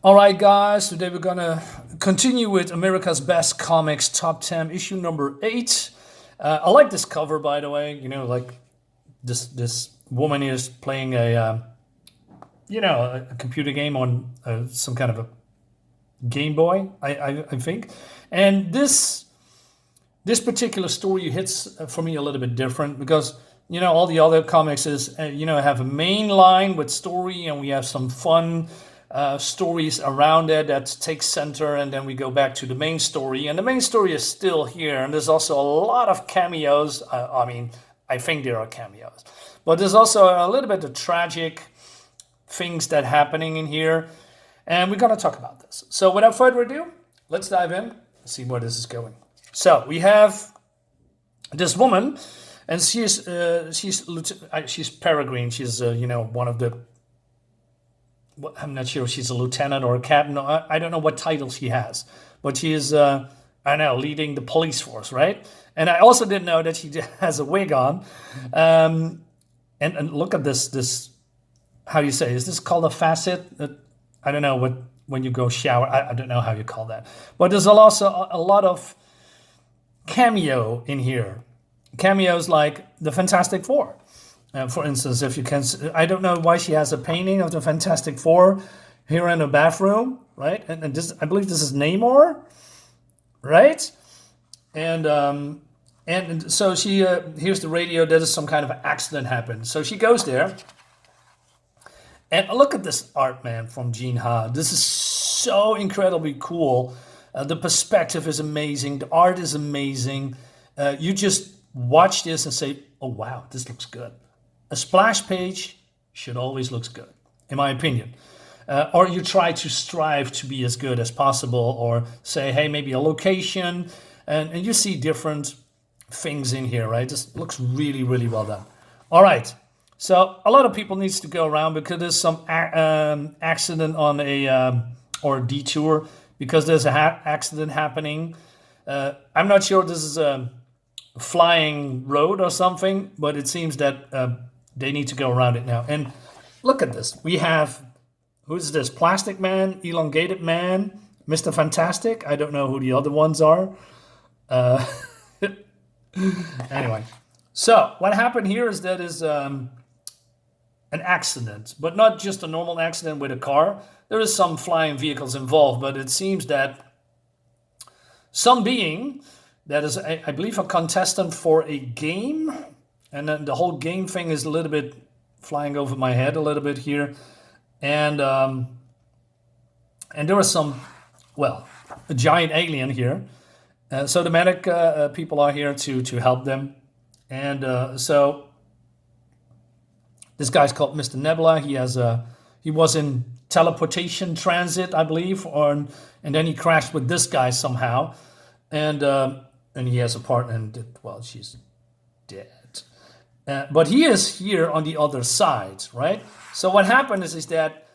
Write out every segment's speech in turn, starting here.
All right, guys, today we're gonna continue with America's Best Comics Top 10, issue number 8. I like this cover, by the way. Like this woman is playing a computer game on some kind of a Game Boy, I think. And this particular story hits for me a little bit different because all the other comics is have a main line with story, and we have some fun stories around it that takes center, and then we go back to the main story, and the main story is still here, and there's also a lot of cameos. I think there are cameos, but there's also a little bit of tragic things that happening in here, and we're going to talk about this. So without further ado, let's dive in and see where this is going. So we have this woman, and she's Peregrine. She's one of the, I'm not sure if she's a lieutenant or a captain. I don't know what title she has, but she is, leading the police force, right? And I also didn't know that she has a wig on. And look at this, how do you say, is this called a facet? I don't know what, when you go shower, I don't know how you call that. But there's also a lot of cameo in here. Cameos like the Fantastic Four. For instance, if you can, I don't know why she has a painting of the Fantastic Four here in the bathroom, right? And this, I believe this is Namor, right? And so she hears the radio. There is some kind of accident happened. So she goes there, and look at this art, man, from Gene Ha. This is so incredibly cool. The perspective is amazing. The art is amazing. You just watch this and say, "Oh wow, this looks good." A splash page should always look good, in my opinion. Or you try to strive to be as good as possible, or say, hey, maybe a location, and you see different things in here, right? This looks really, really well done. All right, so a lot of people needs to go around because there's some accident on or detour, because there's an accident happening. I'm not sure this is a flying road or something, but it seems that they need to go around it now. And look at this. We have, who's this? Plastic Man, Elongated Man, Mr. Fantastic. I don't know who the other ones are. Anyway, so what happened here is that is an accident, but not just a normal accident with a car. There is some flying vehicles involved, but it seems that some being that is, I believe, a contestant for a game. And then the whole game thing is a little bit flying over my head a little bit here. And there was some, well, a giant alien here. So the medic people are here to help them. And so this guy's called Mr. Nebula. He was in teleportation transit, I believe, and then he crashed with this guy somehow. And he has a partner, and well, she's dead. But he is here on the other side, right? So what happened is that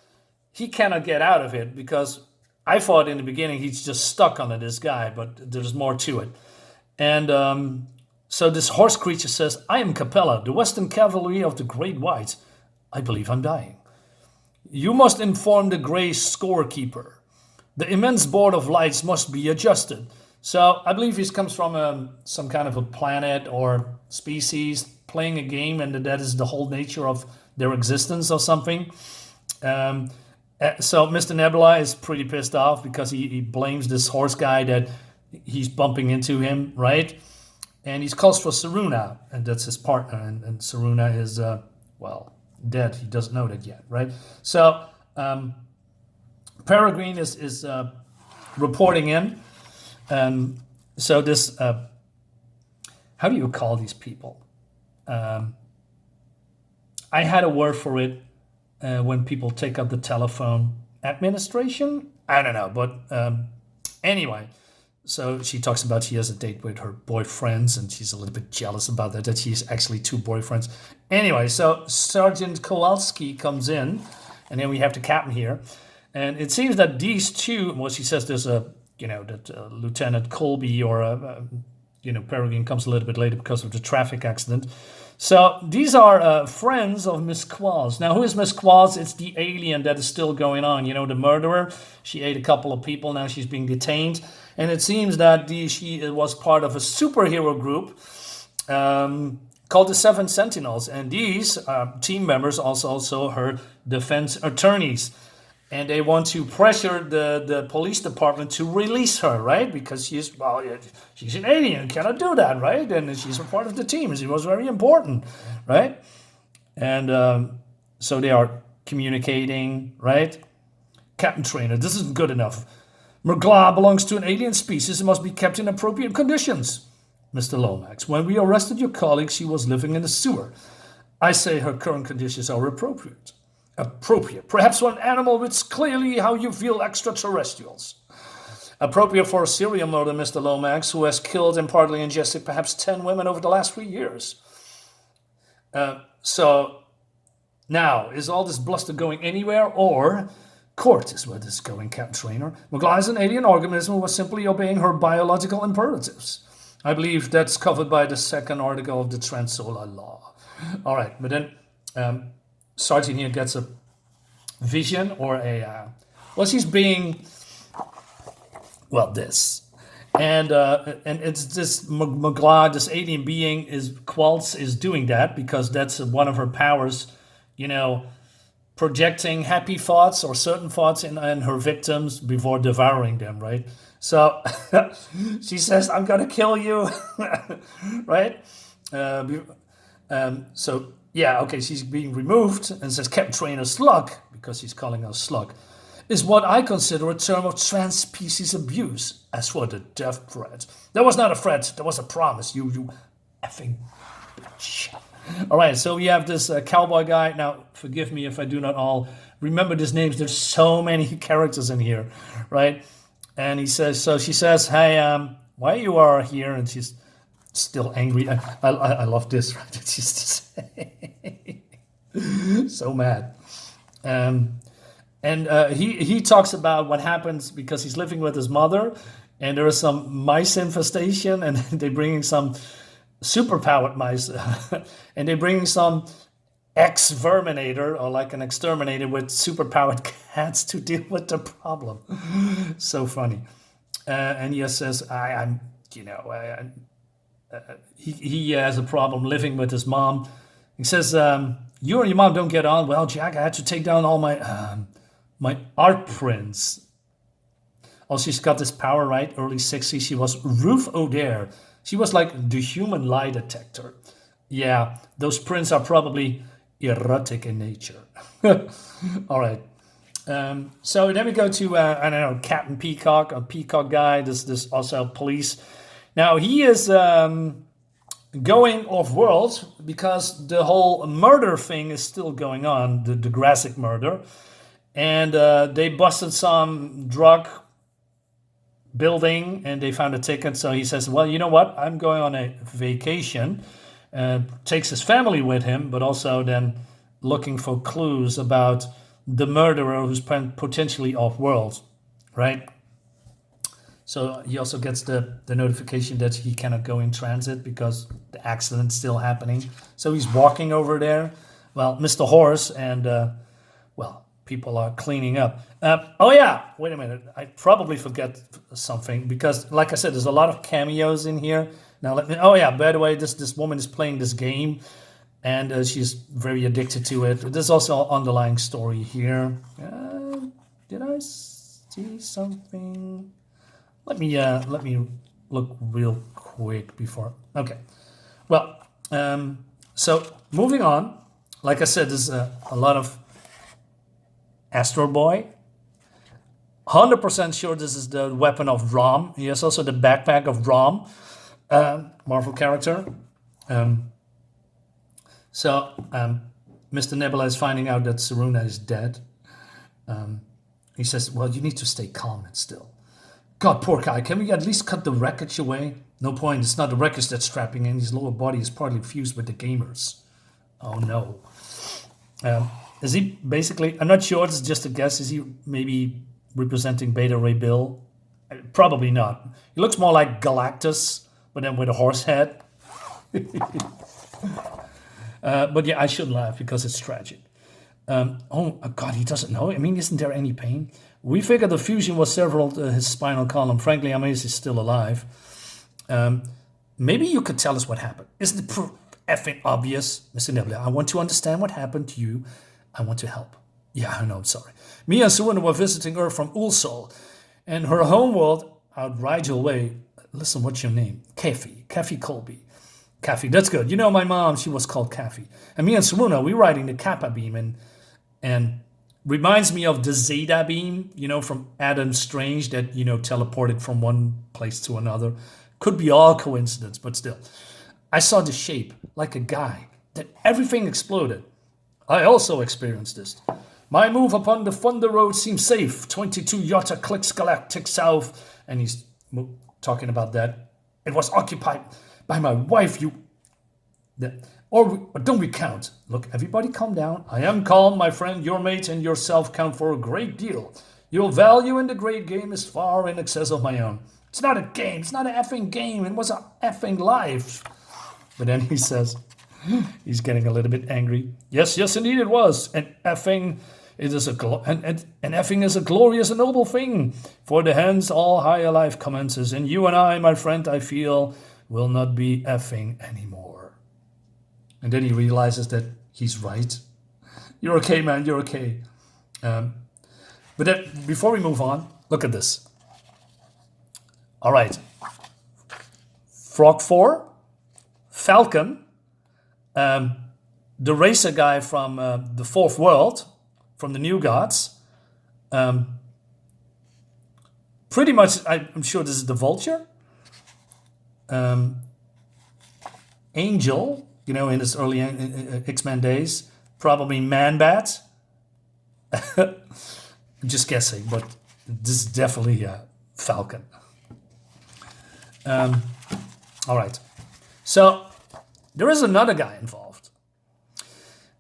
he cannot get out of it, because I thought in the beginning he's just stuck under this guy, but there's more to it. And so this horse creature says, "I am Capella, the Western Cavalry of the Great Whites. I believe I'm dying. You must inform the Grey Scorekeeper. The immense board of lights must be adjusted." So I believe he comes from some kind of a planet or species playing a game, and that is the whole nature of their existence or something. So Mr. Nebula is pretty pissed off because he blames this horse guy that he's bumping into him, right? And he calls for Saruna, and that's his partner. And Saruna is, dead. He doesn't know that yet, right? So Peregrine is reporting in. So this, how do you call these people? I had a word for it when people take up the telephone. Administration? I don't know, but anyway. So she talks about she has a date with her boyfriends, and she's a little bit jealous about that she's actually 2 boyfriends. Anyway, so Sergeant Kowalski comes in, and then we have the captain here. And it seems that these two, well, she says there's a, that Lieutenant Colby or, Peregrine comes a little bit later because of the traffic accident. So these are friends of Miss Qualls. Now, who is Miss Qualls? It's the alien that is still going on. You know, the murderer. She ate a couple of people. Now she's being detained. And it seems that she was part of a superhero group called the Seven Sentinels. And these team members also her defense attorneys. And they want to pressure the police department to release her, right? Because she's an alien, cannot do that, right? And she's a part of the team. She was very important, right? And so they are communicating, right? Captain Trainer, this isn't good enough. Mergla belongs to an alien species and must be kept in appropriate conditions. Mr. Lomax, when we arrested your colleague, she was living in the sewer. I say her current conditions are appropriate. Perhaps for an animal, it's clearly how you feel extraterrestrials. Appropriate for a serial murder, Mr. Lomax, who has killed and partly ingested perhaps 10 women over the last 3 years. So now, is all this bluster going anywhere, or court is where this is going, Captain Trainer? Mergla is an alien organism who was simply obeying her biological imperatives. I believe that's covered by the second article of the Trans-Solar Law. All right, but then Sergeant here gets a vision or she's being, this. And it's this Mergla, this alien being, Qualls is doing that because that's one of her powers, projecting happy thoughts or certain thoughts in her victims before devouring them, right? So she says, I'm going to kill you, right? She's being removed and says, Captain Trainer Slug, because he's calling her Slug, is what I consider a term of trans-species abuse. As for the death threat, that was not a threat, that was a promise, you effing bitch. All right, so we have this cowboy guy. Now, forgive me if I do not all remember these names. There's so many characters in here, right? And she says, hey, why you are here? And she's still angry. I love this, right? She's so mad. He talks about what happens because he's living with his mother, and there is some mice infestation, and they're bringing some superpowered mice, and they're bringing some ex-verminator, or like an exterminator with superpowered cats to deal with the problem. So funny. And he says, he has a problem living with his mom. He says, you and your mom don't get on. Well, Jack, I had to take down all my art prints. Oh, she's got this power, right? Early 60s. She was Ruth O'Dare. She was like the human lie detector. Yeah, those prints are probably erotic in nature. All right. So then we go to, Captain Peacock, a peacock guy. This also police. Now, he is going off-world because the whole murder thing is still going on, the Graczik murder. And they busted some drug building and they found a ticket. So he says, well, you know what? I'm going on a vacation. Takes his family with him, but also then looking for clues about the murderer who's potentially off-world, right? So he also gets the notification that he cannot go in transit because the accident's still happening. So he's walking over there. Well, Mr. Horse and, people are cleaning up. Wait a minute. I probably forget something because, like I said, there's a lot of cameos in here. Now, by the way, this woman is playing this game and she's very addicted to it. There's also an underlying story here. Did I see something? Let me look real quick before. Okay. Well, so moving on. Like I said, there's a lot of Astro Boy. 100% sure this is the weapon of Rom. He has also the backpack of Rom, Marvel character. Mr. Nebula is finding out that Saruna is dead. He says, well, you need to stay calm and still. God, poor guy, can we at least cut the wreckage away? No point, it's not the wreckage that's strapping in. His lower body is partly fused with the gamers. Oh no. Is he basically, I'm not sure, it's just a guess, is he maybe representing Beta Ray Bill? Probably not. He looks more like Galactus, but then with a horse head. But yeah, I should laugh because it's tragic. Oh God, he doesn't know. I mean, isn't there any pain? We figured the fusion was several his spinal column. Frankly, I'm amazed he's still alive. Maybe you could tell us what happened. Isn't it effing obvious, Mr. Nibbler? I want to understand what happened to you. I want to help. Yeah, I know, I'm sorry. Me and Suwanda were visiting her from Ulsol, and her homeworld out Rigel Way. Listen, what's your name? Kathy Colby. Kathy, that's good. You know my mom, she was called Kathy. And me and Suwanda, we riding the Kappa beam, and reminds me of the Zeta beam, you know, from Adam Strange that, you know, teleported from one place to another. Could be all coincidence, but still. I saw the shape, like a guy, that everything exploded. I also experienced this. My move upon the Thunder Road seemed safe. 22 Yotta clicks galactic south. And he's talking about that. It was occupied by my wife, or don't recount. Look, everybody calm down. I am calm, my friend. Your mate and yourself count for a great deal. Your value in the great game is far in excess of my own. It's not a game. It's not an effing game. It was a effing life. But then he says, he's getting a little bit angry. Yes, indeed it was. And effing is effing is a glorious and noble thing. For the hence all higher life commences. And you and I, my friend, I feel, will not be effing anymore. And then he realizes that he's right. You're okay, man. You're okay. But then, before we move on, look at this. All right. Frog 4, Falcon, the racer guy from the Fourth World, from the New Gods. Pretty much, I'm sure this is the Vulture. Angel, you know, in his early X-Men days, probably Man-Bat. I'm just guessing, but this is definitely Falcon. All right. So there is another guy involved.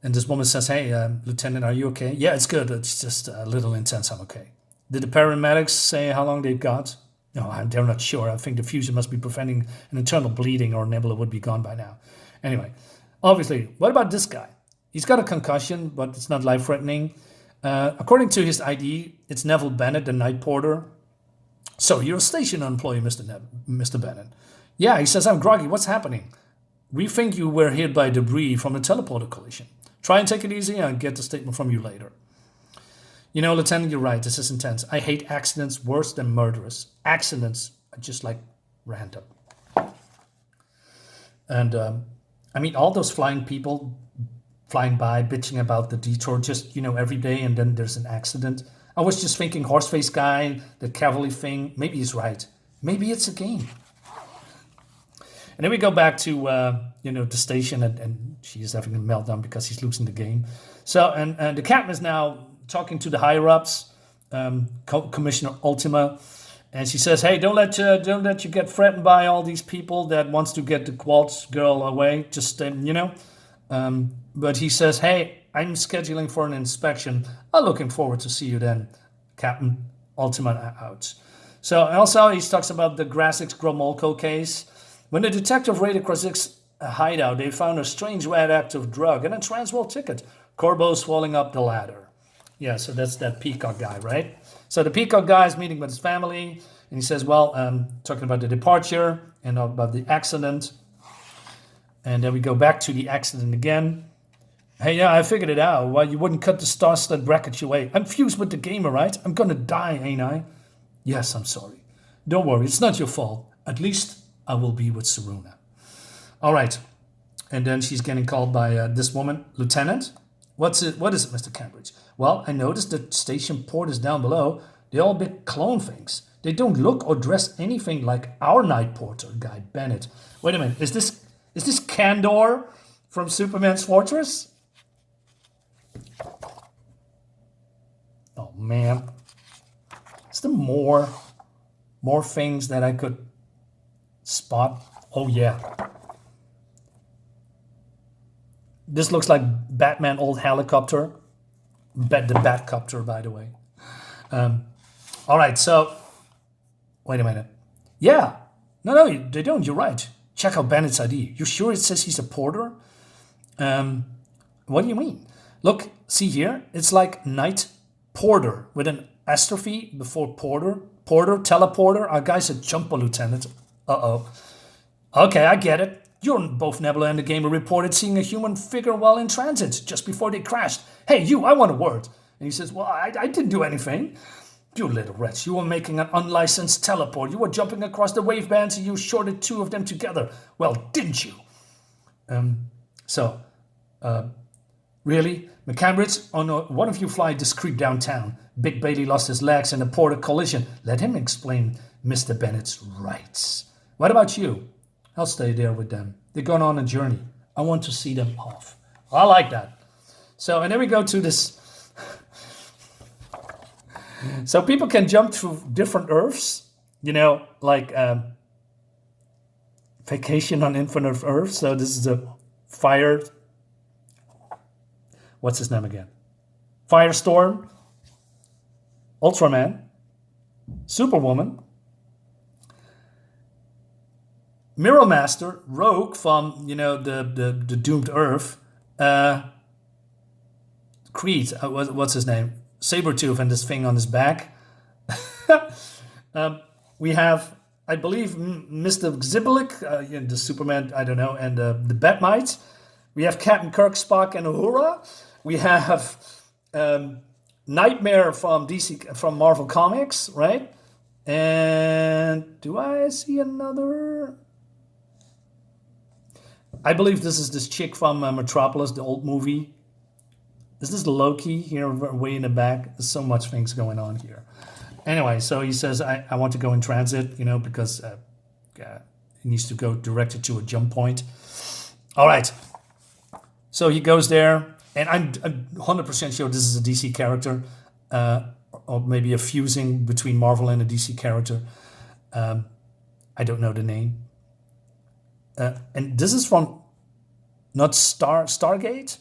And this woman says, hey, Lieutenant, are you okay? Yeah, it's good. It's just a little intense. I'm okay. Did the paramedics say how long they've got? No, they're not sure. I think the fusion must be preventing an internal bleeding or Nebula would be gone by now. Anyway, obviously, what about this guy? He's got a concussion, but it's not life-threatening. According to his ID, it's Neville Bennett, the night porter. So you're a station employee, Mr. Bennett. Yeah, he says, I'm groggy. What's happening? We think you were hit by debris from a teleporter collision. Try and take it easy and get the statement from you later. You know, Lieutenant, you're right. This is intense. I hate accidents worse than murderous. Accidents are just like random. And I mean, all those flying people flying by, bitching about the detour just, you know, every day, and then there's an accident. I was just thinking, horseface guy, the cavalry thing, maybe he's right. Maybe it's a game. And then we go back to, the station, and she's having a meltdown because he's losing the game. So, and the captain is now talking to the higher-ups, Commissioner Ultima, and she says, hey, don't let you get threatened by all these people that wants to get the Quartz girl away. Just, but he says, hey, I'm scheduling for an inspection. I'm looking forward to see you then, Captain Ultima out. So also he talks about the Graczyk's Gromolko case. When the detective raided Graczyk's hideout, they found a strange radioactive drug and a transworld ticket. Corbeau's falling up the ladder. Yeah, so that's that Peacock guy, right? So the Peacock guy is meeting with his family, and he says, well, talking about the departure and about the accident. And then we go back to the accident again. Hey, yeah, I figured it out. Why you wouldn't cut the star stud brackets away. I'm fused with the gamer, right? I'm gonna die, ain't I? Yes, I'm sorry. Don't worry, it's not your fault. At least I will be with Saruna. All right. And then she's getting called by this woman, Lieutenant. What is it, Mr. Cambridge? Well, I noticed the station porters down below, they all big clone things. They don't look or dress anything like our night porter guy, Bennett. Wait a minute, is this Candor from Superman's Fortress? Oh man. Is there more things that I could spot? Oh yeah. This looks like Batman old helicopter. The Batcopter, by the way. All right, so wait a minute. Yeah. No, they don't. You're right. Check out Bennett's ID. You sure it says he's a porter? What do you mean? Look, see here, it's like Knight Porter with an apostrophe before Porter. Porter, teleporter. Our guy said jumper lieutenant. Uh-oh. Okay, I get it. You and both Nebula and the gamer reported seeing a human figure while in transit just before they crashed. Hey, you, I want a word. And he says, well, I didn't do anything. You little wretch, you were making an unlicensed teleport. You were jumping across the wave bands and you shorted two of them together. Well, didn't you? Really? McCambridge? Oh no, one of you fly discreet downtown. Big Bailey lost his legs in a Porter collision. Let him explain Mr. Bennett's rights. What about you? I'll stay there with them. They're going on a journey. I want to see them off. I like that. So, and then we go to this. So people can jump through different Earths, you know, like Vacation on Infinite Earth. So this is a fire. What's his name again? Firestorm, Ultraman, Superwoman, Mirror Master, Rogue from, you know, the doomed Earth, Creed, what's his name? Sabretooth and this thing on his back. We have, I believe, Mr. Xibilik, the Superman, I don't know, and the Batmite. We have Captain Kirk, Spock, and Uhura. We have Nightmare from DC, from Marvel Comics, right? And do I see another? I believe this is this chick from Metropolis, the old movie. Is this Loki here way in the back? There's so much things going on here. Anyway, so he says, I want to go in transit, you know, because he needs to go directed to a jump point. All right. So he goes there, and I'm 100% sure this is a DC character, or maybe a fusing between Marvel and a DC character. I don't know the name. And this is from, not Stargate?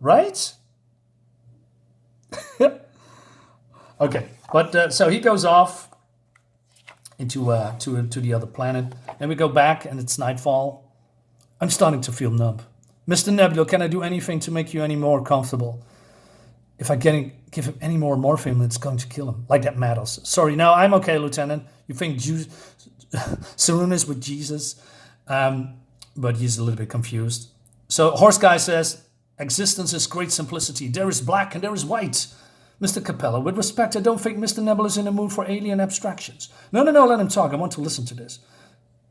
Right? Okay, but so he goes off into to the other planet, and we go back, and it's nightfall. I'm starting to feel numb. Mr. Nebula, can I do anything to make you any more comfortable? If I give him any more morphine, it's going to kill him. Like that matters. Sorry, no, I'm okay, Lieutenant. You think Sarun is with Jesus? But he's a little bit confused. So Horse Guy says, existence is great simplicity. There is black and there is white. Mr. Capella, with respect, I don't think Mr. Nebula is in the mood for alien abstractions. No, let him talk. I want to listen to this.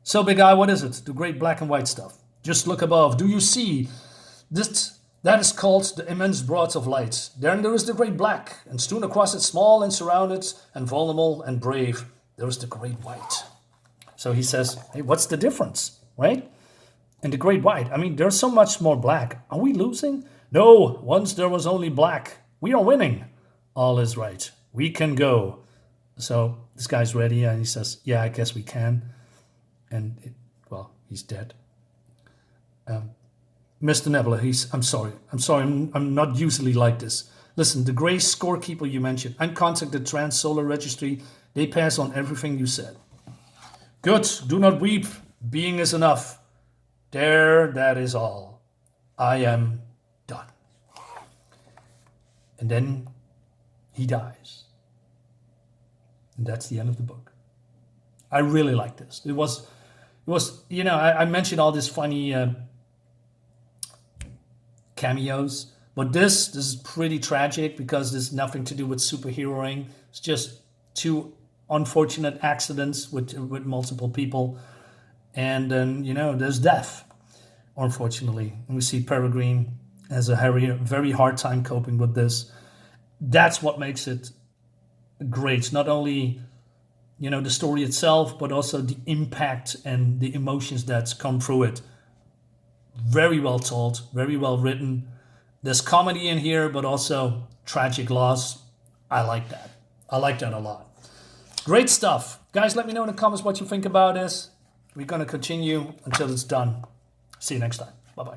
So, Big Eye, what is it? The great black and white stuff. Just look above. Do you see? That is called the immense broads of light. Then there is the great black, and strewn across it, small and surrounded, and vulnerable and brave, there is the great white. So he says, hey, what's the difference, right? And the great white, I mean, there's so much more black. Are we losing? No, once there was only black. We are winning. All is right. We can go. So this guy's ready, and he says, yeah, I guess we can. And, he's dead. Mr. Nebula, I'm sorry, I'm not usually like this. Listen, the gray scorekeeper you mentioned, I contacted Trans Solar Registry. They pass on everything you said. Good, do not weep. Being is enough. There, that is all. I am done. And then he dies. And that's the end of the book. I really like this. It was, you know, I mentioned all these funny cameos, but this is pretty tragic because there's nothing to do with superheroing. It's just two unfortunate accidents with multiple people, and then, you know, there's death, unfortunately. And we see Peregrine has a very hard time coping with this. That's what makes it great. Not only, you know, the story itself, but also the impact and the emotions that's come through it. Very well told, very well written. There's comedy in here, but also tragic loss. I like that. I like that a lot. Great stuff. Guys, let me know in the comments what you think about this. We're going to continue until it's done. See you next time. Bye-bye.